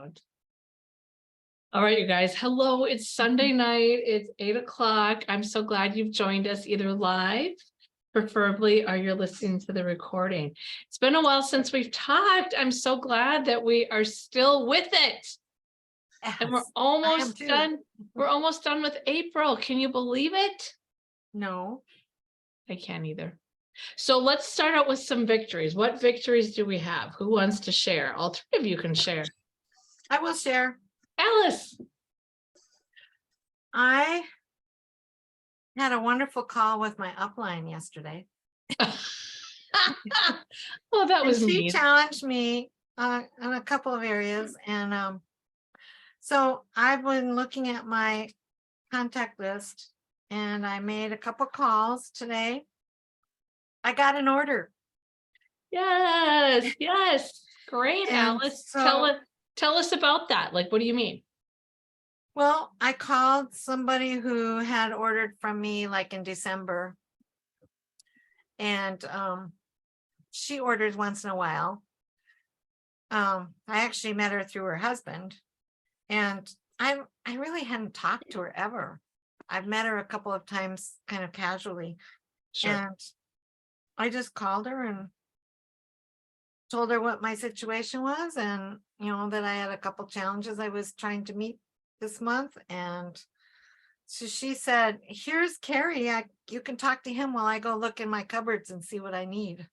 loud. All right, you guys. Hello, it's Sunday night. It's 8 o'clock. I'm so glad you've joined us either live, preferably, or you're listening to the recording. It's been a while since we've talked. I'm so glad that we are still with it. And we're Yes, almost done. We're almost done with April. Can you believe it? No. I can't either. So let's start out with some victories. What victories do we have? Who wants to share? All three of you can share. I will share. Alice. I had a wonderful call with my upline yesterday. Well, that was she neat. challenged me in a couple of areas. And so I've been looking at my contact list and I made a couple calls today. I got an order. Yes, yes. Great, And Alice. so- Tell us about that. Like, what do you mean? Well, I called somebody who had ordered from me like in December. And she orders once in a while. I actually met her through her husband. And I really hadn't talked to her ever. I've met her a couple of times kind of casually. Sure. And I just called her and told her what my situation was and, that I had a couple challenges I was trying to meet this month. And so she said, here's Carrie. You can talk to him while I go look in my cupboards and see what I need.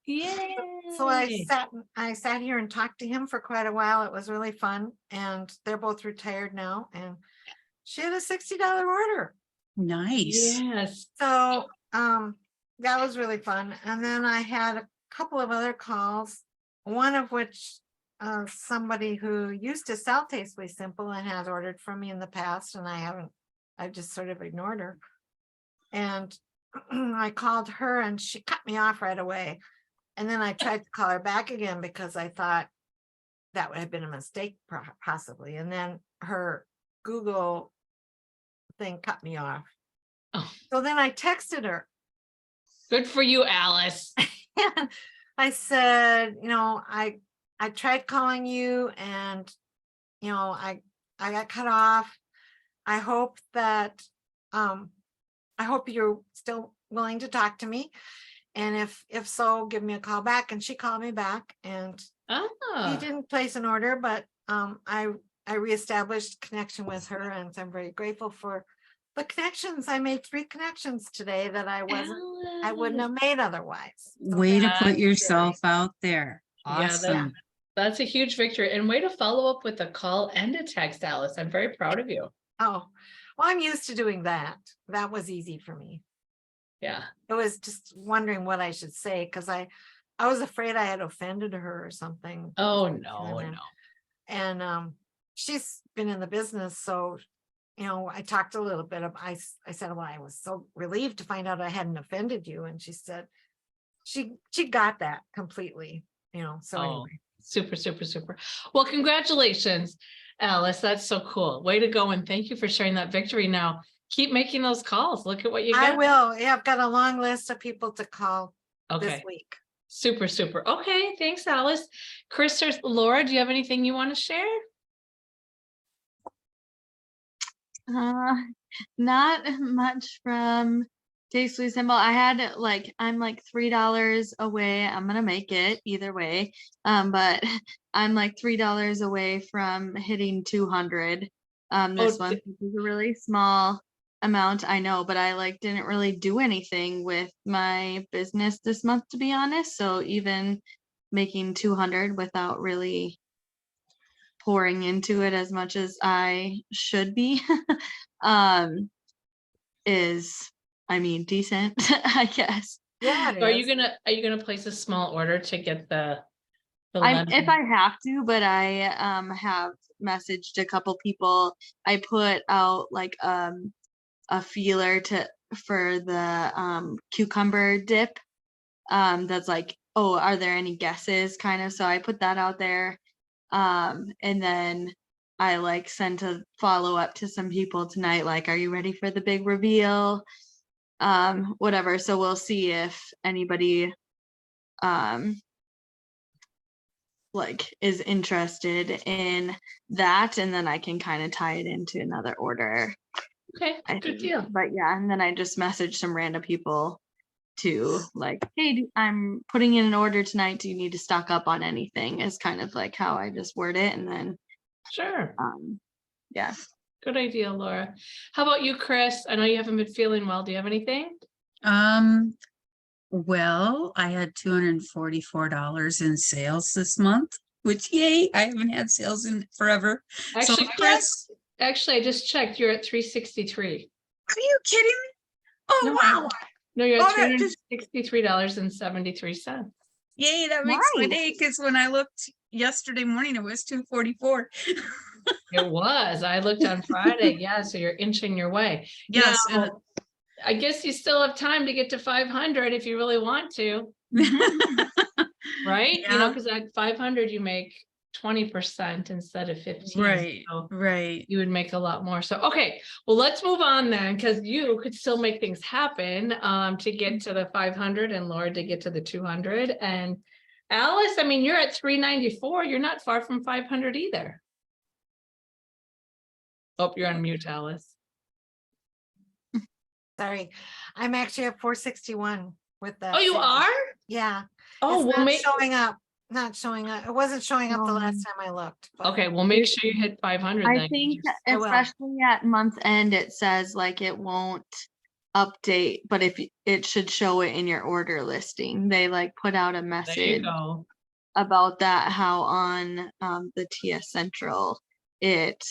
Yay. So I sat here and talked to him for quite a while. It was really fun. And they're both retired now. And she had a $60 order. Nice. Yes. So that was really fun. And then I had a couple of other calls, one of which somebody who used to sell Tastefully Simple and has ordered from me in the past, and I just sort of ignored her. And I called her and she cut me off right away. And then I tried to call her back again because I thought that would have been a mistake possibly. And then her Google thing cut me off. Oh. So then I texted her. Good for you, Alice. I said, I tried calling you and, I got cut off. I hope that, I hope you're still willing to talk to me. And if so, give me a call back. And she called me back and he didn't place an order, but I reestablished connection with her. And I'm very grateful for the connections. I made 3 connections today that I wouldn't have made otherwise. So Way to put yourself out there. Awesome. Yeah, that's a huge victory. And way to follow up with a call and a text, Alice. I'm very proud of you. Oh, well, I'm used to doing that. That was easy for me. Yeah. It was just wondering what I should say because I was afraid I had offended her or something. Oh, no, no. And she's been in the business, so I talked a little bit of I said, well, I was so relieved to find out I hadn't offended you. And she said she got that completely, so anyway. Super, super, super. Well, congratulations, Alice. That's so cool. Way to go. And thank you for sharing that victory. Now keep making those calls. Look at what you got. I will. Yeah, I've got a long list of people to call this week. Super, super. Okay. Thanks, Alice. Chris or Laura, do you have anything you want to share? Not much from Tastefully Simple. I'm like $3 away. I'm gonna make it either way. But I'm like $3 away from hitting 200 this month, which is a really small amount, I know, but I didn't really do anything with my business this month, to be honest. So even making 200 without really pouring into it as much as I should be is, decent, I guess. Yeah. So are you gonna place a small order to get the if I have to, but I have messaged a couple people. I put out a feeler for the cucumber dip. That's oh, are there any guesses kind of? So I put that out there. And then I sent a follow up to some people tonight, are you ready for the big reveal? Whatever. So we'll see if anybody like is interested in that, and then I can kind of tie it into another order. Okay, I good think. deal. But yeah, and then I just messaged some random people to like, hey, I'm putting in an order tonight. Do you need to stock up on anything? Is kind of like how I just word it. And then Sure. yeah. Good idea, Laura. How about you, Chris? I know you haven't been feeling well. Do you have anything? Well, I had $244 in sales this month, which yay, I haven't had sales in forever. Actually, So Chris, actually, I just checked. You're at 363. are you kidding me? Oh, No. wow. No, you're Oh, at that just- $363.73. Yay, that makes my Nice. day, because when I looked yesterday morning, it was 244. It was. I looked on Friday. Yeah, so you're inching your way. Yes, and Now, I guess you still have time to get to 500 if you really want to, right? You know, Yeah. because at 500 you make 20% instead of 15. right, So right. you would make a lot more. So, okay, well, let's move on then, because you could still make things happen to get to the 500 and Laura to get to the 200. And Alice, I mean, you're at 394. You're not far from 500 either. Oh, you're on mute, Alice. Sorry, I'm actually at 461 with that. Oh, you sale. are? Yeah. Oh, It's well, not make showing up. Not showing up. It wasn't showing up the last Um, time I looked. but- okay. Well, make sure you hit 500 I then. think I will. especially at month end, it says like it won't update, but if it should show it in your order listing. They like put out a There you message go. about that, how on the TS Central it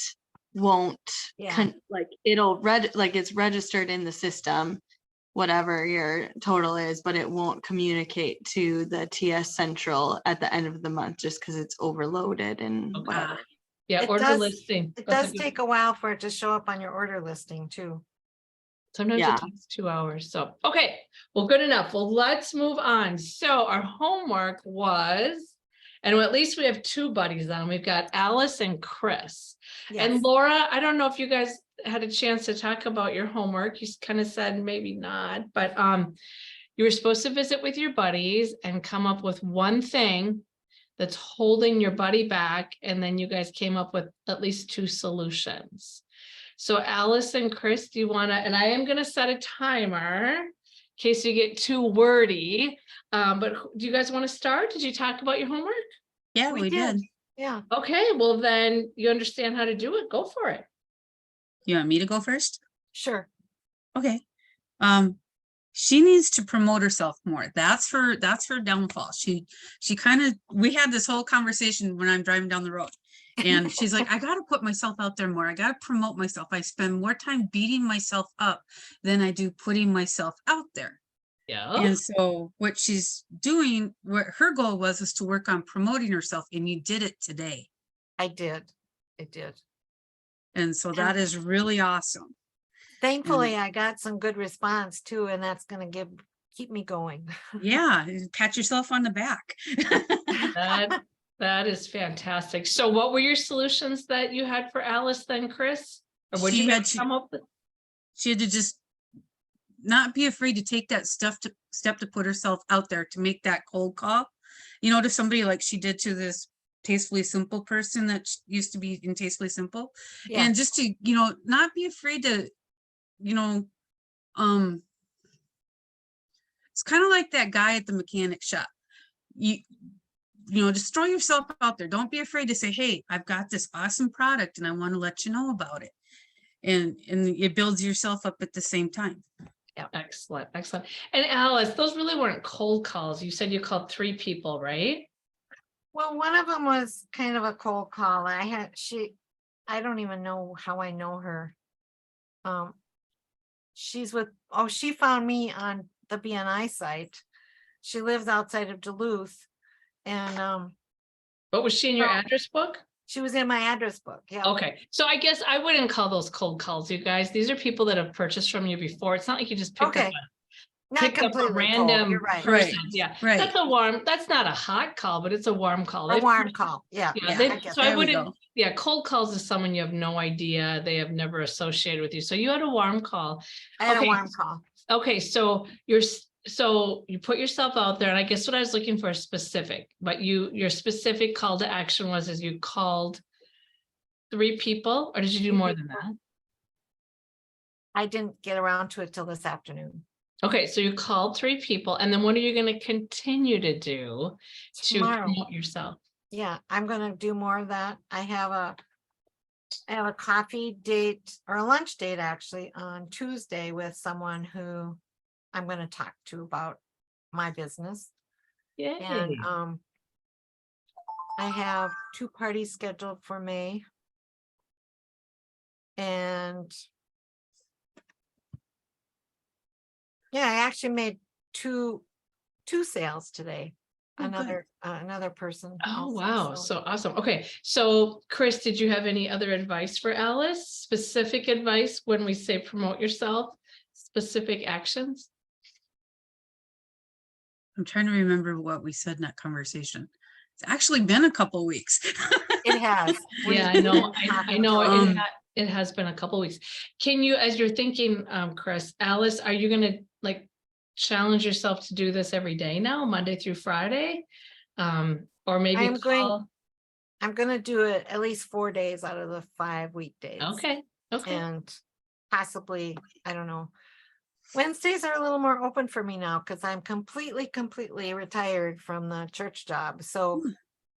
won't Yeah. like it'll like it's registered in the system, whatever your total is, but it won't communicate to the TS Central at the end of the month just because it's overloaded and Okay. whatever. Yeah, It order does- listing. It That's a does good- take a while for it to show up on your order listing too. Sometimes Yeah. it takes 2 hours. So, okay, well, good enough. Well, let's move on. So our homework was, and at least we have two buddies on. We've got Alice and Chris. And Yes. Laura, I don't know if you guys had a chance to talk about your homework. You kind of said maybe not, but you were supposed to visit with your buddies and come up with one thing that's holding your buddy back, and then you guys came up with at least two solutions. So Alice and Chris, do you want to, and I am going to set a timer in case you get too wordy, but do you guys want to start? Did you talk about your homework? Yeah, we did. Yeah. Okay, well then you understand how to do it. Go for it. You want me to go first? Sure. Okay. She needs to promote herself more. That's her downfall. She kind of, we had this whole conversation when I'm driving down the road. And she's like, I got to put myself out there more. I got to promote myself. I spend more time beating myself up than I do putting myself out there. Yeah. And so what she's doing, what her goal was to work on promoting herself. And you did it today. I did. I did. And so that is really awesome. Thankfully, I got some good response too, and that's gonna keep me going. Yeah. Pat yourself on the back. That is fantastic. So what were your solutions that you had for Alice then, Chris? Or would you She had guys come up with? She had to just not be afraid to take that step to put herself out there, to make that cold call, to somebody like she did to this Tastefully Simple person that used to be in Tastefully Simple. Yeah. And just to, not be afraid to, it's kind of like that guy at the mechanic shop. Just throw yourself out there. Don't be afraid to say, hey, I've got this awesome product and I want to let you know about it. And it builds yourself up at the same time. Yeah, excellent, excellent. And Alice, those really weren't cold calls. You said you called 3 people, right? Well, one of them was kind of a cold call. I don't even know how I know her. She found me on the BNI site. She lives outside of Duluth. And But was she in your address book? she was in my address book. Yeah. Okay, so I guess I wouldn't call those cold calls, you guys. These are people that have purchased from you before. It's not like you just picked Okay. up Not picked up a completely cold. random You're right. person. Right, Yeah, right. that's not a hot call, but it's a warm call. A They've warm purchased- call. Yeah. Yeah, Yeah. they, I get so that. I There we wouldn't, go. yeah, cold calls is someone you have no idea, they have never associated with you. So you had a warm call. I had okay. a warm call. Okay, so so you put yourself out there, and I guess what I was looking for is specific, but your specific call to action was, is you called 3 people, or did you do 3 more than people. that? I didn't get around to it till this afternoon. Okay, so you called 3 people, and then what are you gonna continue to do to Tomorrow. promote yourself? Yeah, I'm gonna do more of that. I have a coffee date or a lunch date actually on Tuesday with someone who I'm gonna talk to about my business. Yay. And I have 2 parties scheduled for May. And yeah, I actually made two sales today. Oh, good. Another person. Oh, also, wow, so awesome. Okay, so Chris, did you have any other advice for Alice? Specific advice when we say promote yourself, specific actions? I'm trying to remember what we said in that conversation. It's actually been a couple weeks. It has. Yeah, I know, I know Um, it has been a couple weeks. Can you, as you're thinking, Chris, Alice, are you gonna like challenge yourself to do this every day now, Monday through Friday? Or maybe I'm going- call, I'm gonna do it at least 4 days out of the 5 weekdays. okay, okay, And possibly, I don't know. Wednesdays are a little more open for me now because I'm completely retired from the church job. So Hmm.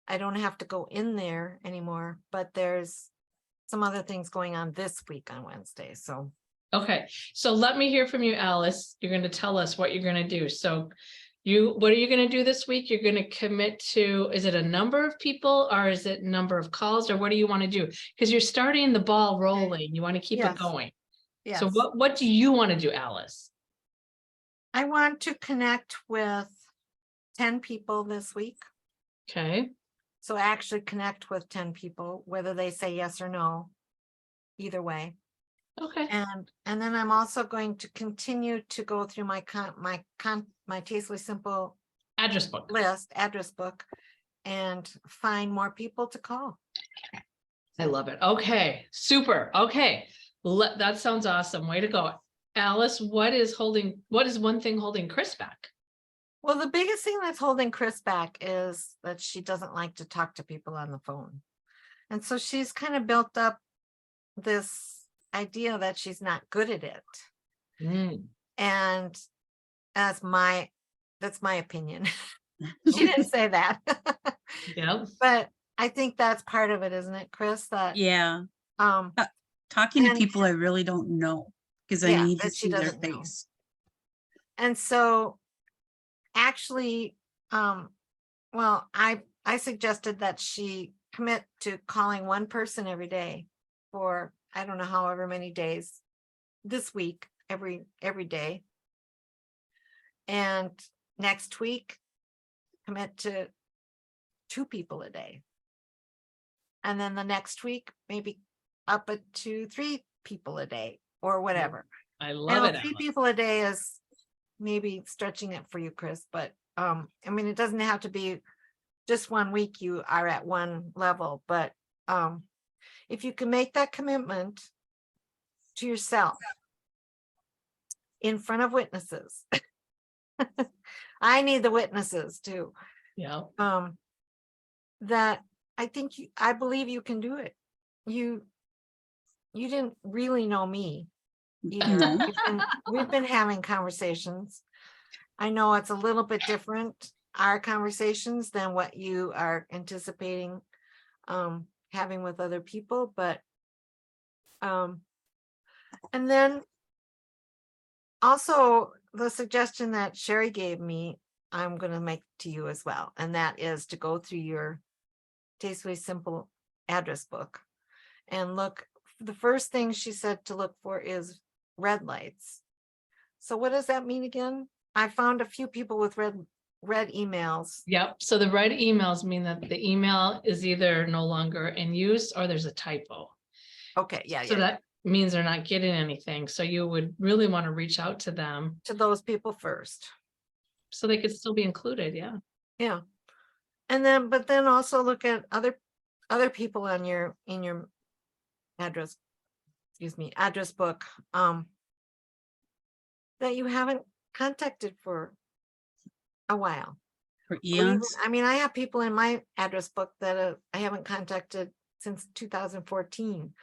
I don't have to go in there anymore, but there's some other things going on this week on Wednesday. So okay. So let me hear from you, Alice. You're gonna tell us what you're gonna do. So what are you gonna do this week? You're gonna commit to, is it a number of people or is it number of calls, or what do you want to do? Because you're starting the ball rolling. You want to keep it Yes. going. yes, So what do you want to do, Alice? I want to connect with 10 people this week. Okay, So actually connect with 10 people, whether they say yes or no, either way. okay, And then I'm also going to continue to go through my Tastefully Simple address book. address book, and find more people to call. I love it. Okay, super. Okay, that sounds awesome. Way to go. Alice, what is one thing holding Chris back? Well, the biggest thing that's holding Chris back is that she doesn't like to talk to people on the phone. And so she's kind of built up this idea that she's not good at it. Mm, And that's my opinion. She didn't say that. yeah, But I think that's part of it, isn't it, Chris? That Yeah, um talking to And- people I really don't know because I Yeah, need to that she see their doesn't know. face. and so actually well, I suggested that she commit to calling one person every day for I don't know however many days this week, every day. And next week commit to 2 people a day. And then the next week, maybe up it to 3 people a day or whatever. I I love know it. 3 Alice. people a day is maybe stretching it for you, Chris, but I mean, it doesn't have to be just 1 week you are at one level, but if you can make that commitment to yourself in front of witnesses. I need the witnesses too. Yeah, That I think I believe you can do it. You didn't really know me either. No. We've been having conversations. I know it's a little bit different, our conversations, than what you are anticipating having with other people, but and then also the suggestion that Sherry gave me, I'm going to make to you as well, and that is to go through your Tastefully Simple address book and look. The first thing she said to look for is red lights. So what does that mean again? I found a few people with red emails. yep. So the red emails mean that the email is either no longer in use or there's a typo. Okay, yeah, So yeah. that means they're not getting anything. So you would really want to reach out to them To those people first. so they could still be included. Yeah. Yeah. And then, but then also look at other people on in your address book that you haven't contacted for a while. For Or even- eons. I mean, I have people in my address book that I haven't contacted since 2014.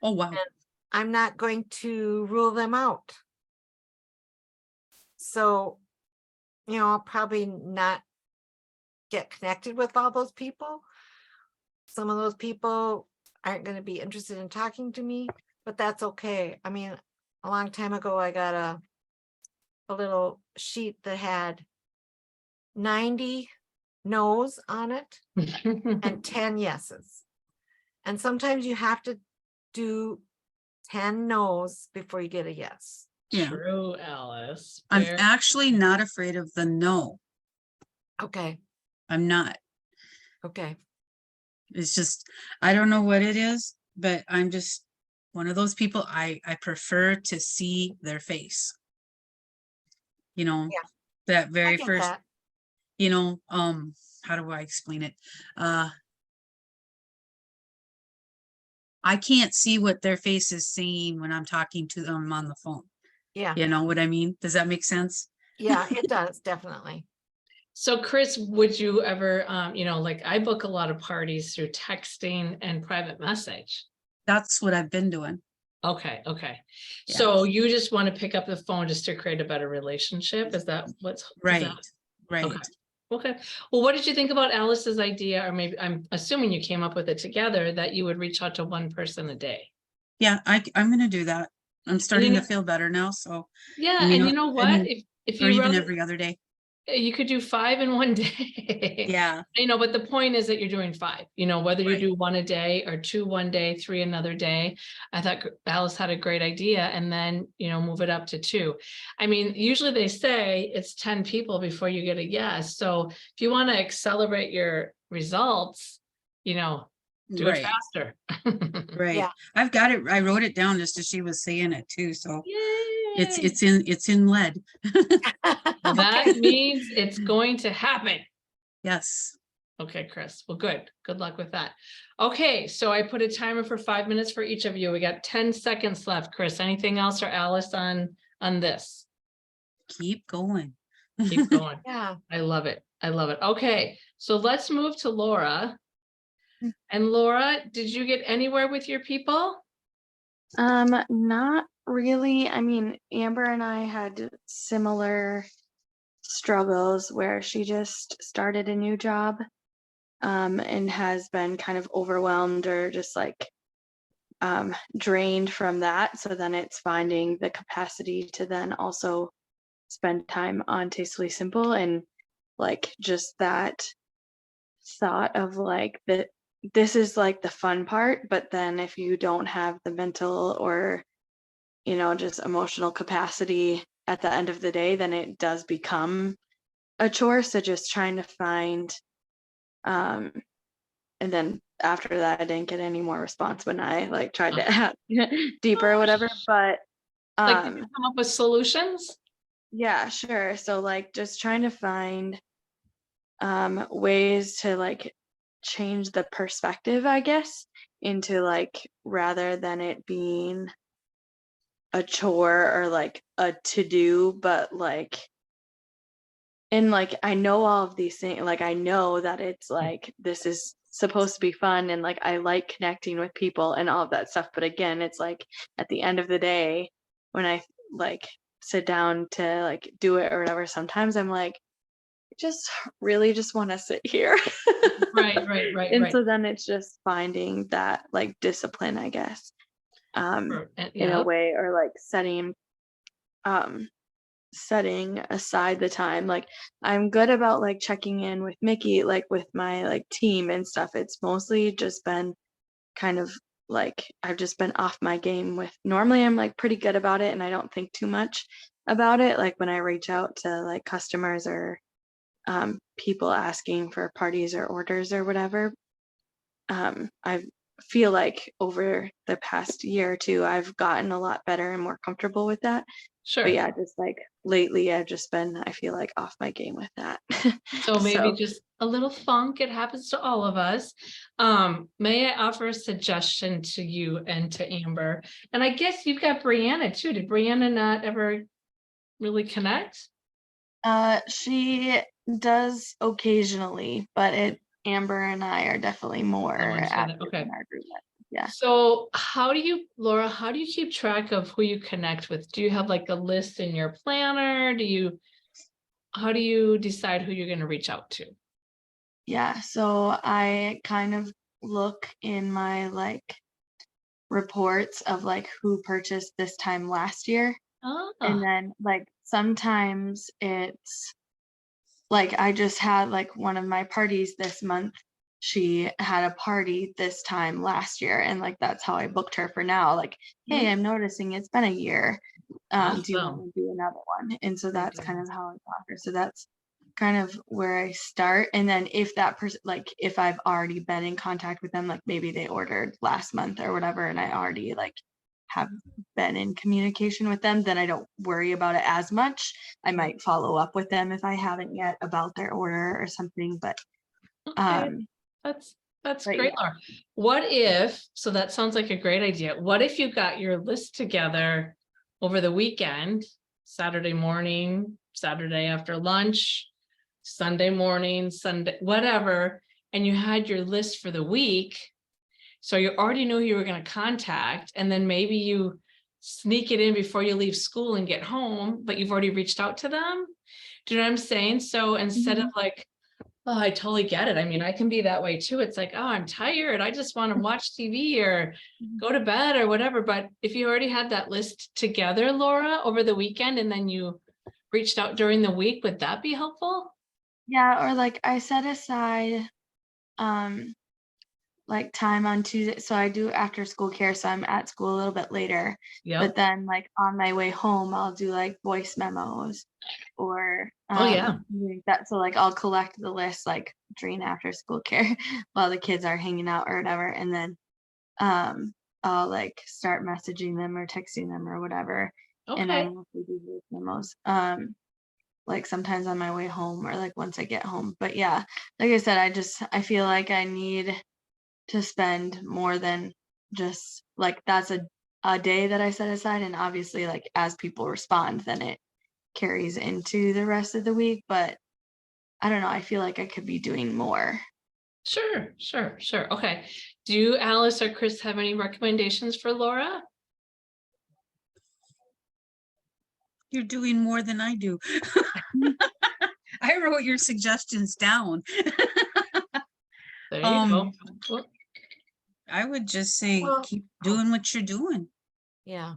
Oh, wow. I'm not going to rule them out. So, I'll probably not get connected with all those people. Some of those people aren't going to be interested in talking to me, but that's okay. I mean, a long time ago, I got a little sheet that had 90 no's on it and 10 yeses. And sometimes you have to do 10 no's before you get a yes. Yeah. True, Alice. I'm Very- actually not afraid of the no. Okay, I'm not. okay. It's just, I don't know what it is, but I'm just one of those people. I prefer to see their face. Yeah. That I very get first, that. how do I explain it? I can't see what their face is saying when I'm talking to them on the phone. Yeah, You know what I mean? Does that make sense? yeah, it does, definitely. So Chris, would you ever, like I book a lot of parties through texting and private message? That's what I've been doing. Okay. Yeah. So you just want to pick up the phone just to create a better relationship? Is that what's? is Right, that- right. Okay. Okay. Well, what did you think about Alice's idea? Or maybe I'm assuming you came up with it together that you would reach out to one person a day. Yeah, I'm gonna do that. I'm starting to know- feel better now, so. Yeah, And and you know what? and- If Or you even wrote, every other day. you could do 5 in one day. Yeah, But the point is that you're doing 5, whether you Right. do 1 a day or 2 one day, 3 another day. I thought Alice had a great idea, and then, move it up to 2. I mean, usually they say it's 10 people before you get a yes. So if you want to accelerate your results, do it right, faster. right. Yeah. I've got it. I wrote it down just as she was saying it too, so Yay. it's in lead. That Okay. means it's going to happen. Yes. Okay, Chris. Well, good. Good luck with that. Okay, so I put a timer for 5 minutes for each of you. We got 10 seconds left. Chris, anything else or Alice on this? Keep going. Keep going. Yeah, I love it. I love it. Okay, so let's move to Laura. Mm. And Laura, did you get anywhere with your people? Not really. I mean, Amber and I had similar struggles where she just started a new job, and has been kind of overwhelmed or just like drained from that. So then it's finding the capacity to then also spend time on Tastefully Simple, and like just that thought of like that this is like the fun part, but then if you don't have the mental or just emotional capacity at the end of the day, then it does become a chore. So just trying to find and then after that I didn't get any more response when I like tried to ask deeper or whatever, but Like, did you come up with solutions? yeah, sure. So like just trying to find ways to like change the perspective, I guess, into like rather than it being a chore or like a to do, but like and like I know all of these things, like I know that it's like this is supposed to be fun and like I like connecting with people and all of that stuff, but again it's like at the end of the day when I like sit down to like do it or whatever, sometimes I'm like just really just want to sit here. Right. And so then it's just finding that like discipline, I guess, in a way, or like setting aside the time. Like I'm good about like checking in with Mickey, like with my like team and stuff. It's mostly just been kind of like I've just been off my game with, normally I'm like pretty good about it and I don't think too much about it. Like when I reach out to like customers or people asking for parties or orders or whatever, I feel like over the past year or two I've gotten a lot better and more comfortable with that. Sure. But yeah, just like lately I've just been, I feel like, off my game with that. So maybe just a little funk. It happens to all of us. May I offer a suggestion to you and to Amber? And I guess you've got Brianna too. Did Brianna not ever really connect? She does occasionally, but Amber and I are definitely more Someone said it, active okay. in our group. Yeah. So how do you, Laura, how do you keep track of who you connect with? Do you have like a list in your planner? How do you decide who you're going to reach out to? Yeah, so I kind of look in my like reports of like who purchased this time last year. And Ah, then like sometimes it's like I just had like one of my parties this month. She had a party this time last year, and like that's how I booked her for now. Like, hey, I'm noticing it's been a year. Do you want awesome. to do another one? And so that's Okay. kind of how I got her. So that's kind of where I start. And then if that person, like if I've already been in contact with them, like maybe they ordered last month or whatever, and I already like have been in communication with them, then I don't worry about it as much. I might follow up with them if I haven't yet about their order or something, but Okay, um that's but great, Laura. What if, so that sounds like a great idea. What if you got your list together over the weekend, Saturday morning, Saturday after lunch, Sunday morning, Sunday, whatever, and you had your list for the week. So you already knew who you were going to contact, and then maybe you sneak it in before you leave school and get home, but you've already reached out to them. Do you know what I'm saying? So instead of like, oh, I totally get it. I mean, I can be that way too. It's like, oh, I'm tired. I just want to watch TV or go to bed or whatever. But if you already had that list together, Laura, over the weekend, and then you reached out during the week, would that be helpful? yeah, or like I set aside um like time on Tuesday. So I do after school care, so I'm at school a little bit later. Yep. But then like on my way home, I'll do like voice memos or Oh, yeah. like that. So like I'll collect the list like during after school care while the kids are hanging out or whatever. And then I'll like start messaging them or texting them or whatever. And I Okay. mostly do voice memos. Like sometimes on my way home or like once I get home. But yeah, like I said, I feel like I need to spend more than just like that's a day that I set aside. And obviously like as people respond, then it carries into the rest of the week. But I don't know, I feel like I could be doing more. Sure, sure, sure. Okay. Do you, Alice or Chris, have any recommendations for Laura? You're doing more than I do. I wrote your suggestions down. There you go. Um, Well, I would just say Well, keep doing what you're doing. yeah.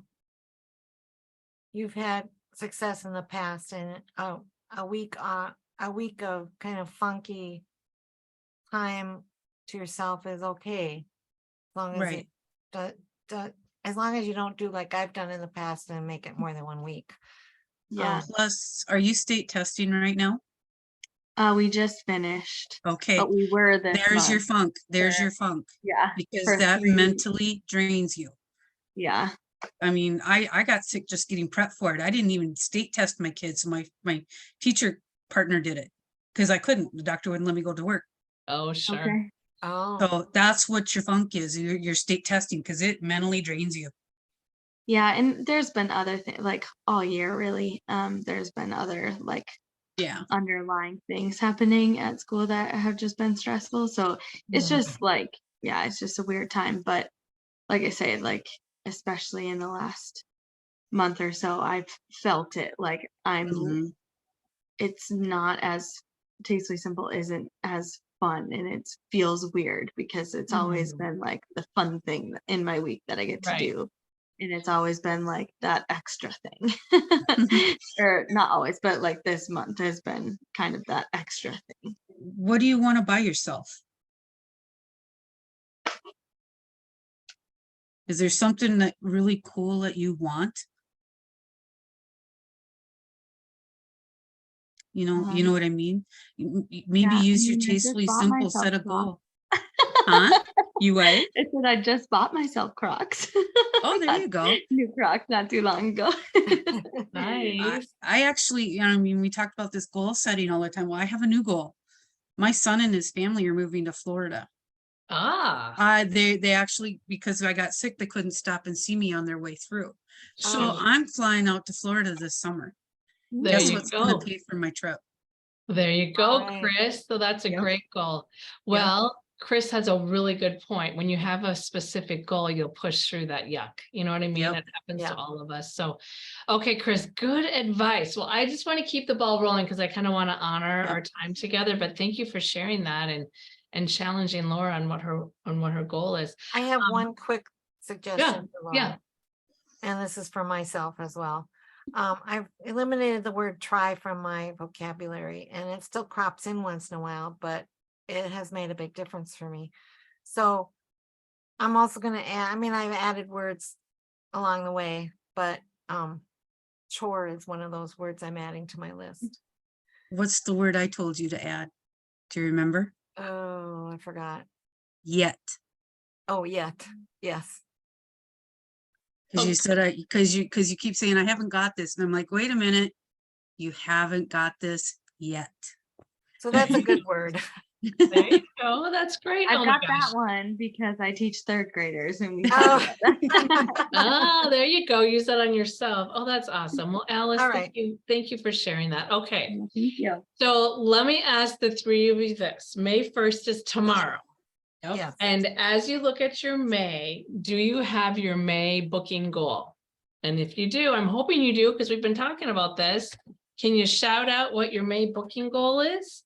You've had success in the past, and a week of kind of funky time to yourself is okay. As long as Right. as long as you don't do like I've done in the past and make it more than 1 week. Yeah. Plus, are you state testing right now? We just finished, Okay, but we were this there's your month. funk. There's for- your funk. Yeah. Because For that 3 mentally drains you. Yeah. I mean, I got sick just getting prepped for it. I didn't even state test my kids. My teacher partner did it because I couldn't. The doctor wouldn't let me go to work. oh, sure. Okay. Oh, So that's what your funk is. Your state testing because it mentally drains you. Yeah, and there's been other things like all year really. There's been other like Yeah. underlying things happening at school that have just been stressful. So it's Yeah. just like, yeah, it's just a weird time. But like I say, like especially in the last month or so, I've felt it. Like Mhm. it's not as Tastefully Simple isn't as fun, and it feels weird because it's always Mhm. been like the fun thing in my week that I get to Right. do. And it's always been like that extra thing. Or not always, but like this month has been kind of that extra thing. What do you want to buy yourself? Is there something that really cool that you want? You know what I mean? Maybe Yeah, I use your mean, I just Tastefully bought Simple myself set a Crocs. goal. Huh? You what? I said I just bought myself Crocs. Oh, there you go. New Crocs not too long ago. Nice. I actually, I mean, we talked about this goal setting all the time. Well, I have a new goal. My son and his family are moving to Florida. Ah, They actually, because I got sick, they couldn't stop and see me on their way through. So Oh. I'm flying out to Florida this summer. There Guess you what's gonna go. pay for my trip? There you go, Alright. Chris. So that's a Yep. great goal. Well, Chris has a really good point. When you have a specific goal, you'll push through that yuck. You know what I mean? Yep. It happens Yeah. to all of us. So, okay, Chris, good advice. Well, I just want to keep the ball rolling because I kind of want to honor Yep. our time together. But thank you for sharing that and challenging Laura on what her goal is. I have one quick suggestion for Laura. yeah. And this is for myself as well. I've eliminated the word try from my vocabulary, and it still crops in once in a while, but it has made a big difference for me. So I'm also going to add, I mean, I've added words along the way, but chore is one of those words I'm adding to my list. What's the word I told you to add? Do you remember? Oh, I forgot. Yet. Oh, yet. Yes. Because you said because you keep saying I haven't got this. And I'm like, wait a minute, you haven't got this yet. So that's a good word. There you go. That's great. I Oh my got gosh. that one because I teach third graders and we Oh. talk about that. Ah, there you go. Use that on yourself. Oh, that's awesome. Well, Alice, All thank right. you. Thank you for sharing that. Okay. Thank you. So let me ask the three of you this. May 1st is tomorrow. Yep. Yes. And as you look at your May, do you have your May booking goal? And if you do, I'm hoping you do because we've been talking about this. Can you shout out what your May booking goal is?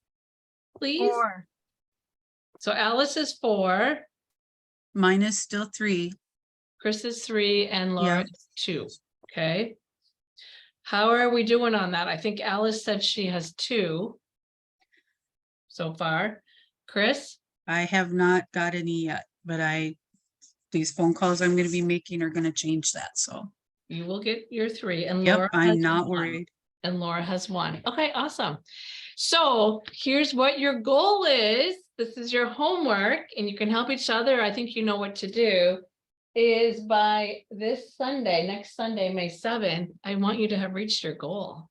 Please. 4. So Alice is 4, Mine is still 3. Chris is 3, and Laura Yeah. is 2. Okay. How are we doing on that? I think Alice said she has 2 so far. Chris? I have not got any yet, but these phone calls I'm gonna be making are gonna change that, so. You will get your 3, and Yep, Laura I'm has not 1. worried. And Laura has 1. Okay, awesome. So here's what your goal is. This is your homework, and you can help each other. I think you know what to do. Is by this Sunday, next Sunday, May 7th, I want you to have reached your goal.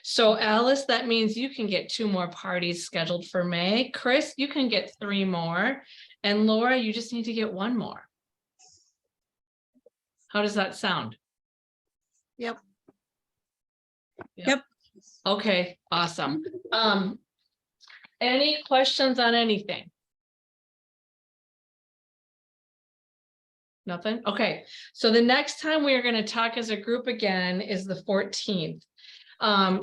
So Alice, that means you can get 2 more parties scheduled for May. Chris, you can get 3 more. And Laura, you just need to get 1 more. How does that sound? Yep. Yep. Okay, awesome. Any questions on anything? Nothing? Okay, so the next time we are going to talk as a group again is the 14th.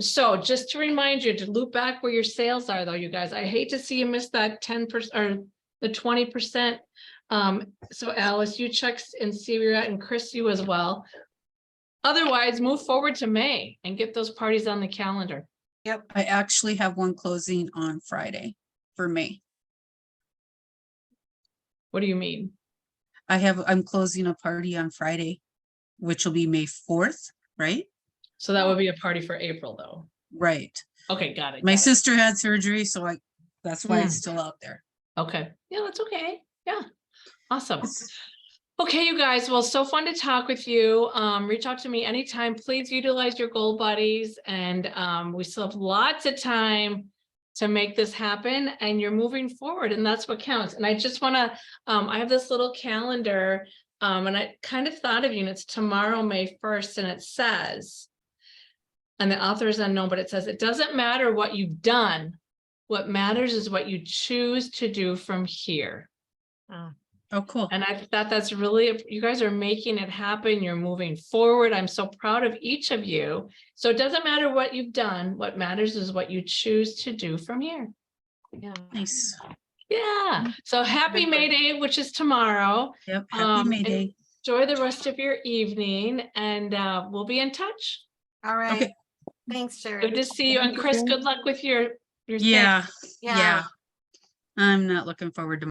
So just to remind you to loop back where your sales are though, you guys, I hate to see you miss that 10% or the 20%. So Alice, you check and see where you're at, and Chris, you as well. Otherwise, move forward to May and get those parties on the calendar. Yep. I actually have one closing on Friday for May. What do you mean? I'm closing a party on Friday, which will be May 4th, right? So that would be a party for April though. Right. Okay, got it. My got it. sister had surgery, so that's why it's Mm. still out there. Okay, yeah, that's okay. Yeah, awesome. Okay, you guys, well, so fun to talk with you. Reach out to me anytime. Please utilize your goal buddies, and we still have lots of time to make this happen, and you're moving forward, and that's what counts. And I just want to, I have this little calendar, and I kind of thought of you, and it's tomorrow, May 1st, and it says, and the author is unknown, but it says, it doesn't matter what you've done. What matters is what you choose to do from here. Oh, cool. And I thought that's really, you guys are making it happen. You're moving forward. I'm so proud of each of you. So it doesn't matter what you've done. What matters is what you choose to do from here. Yeah. Nice. Yeah. So happy May Day, which is tomorrow. Yep. Happy May Day. Enjoy the rest of your evening, and we'll be in touch. All right. Okay. Thanks, Sherry. Good to see you. And Chris, good luck with your thing. Yeah. Yeah. Yeah. I'm not looking forward to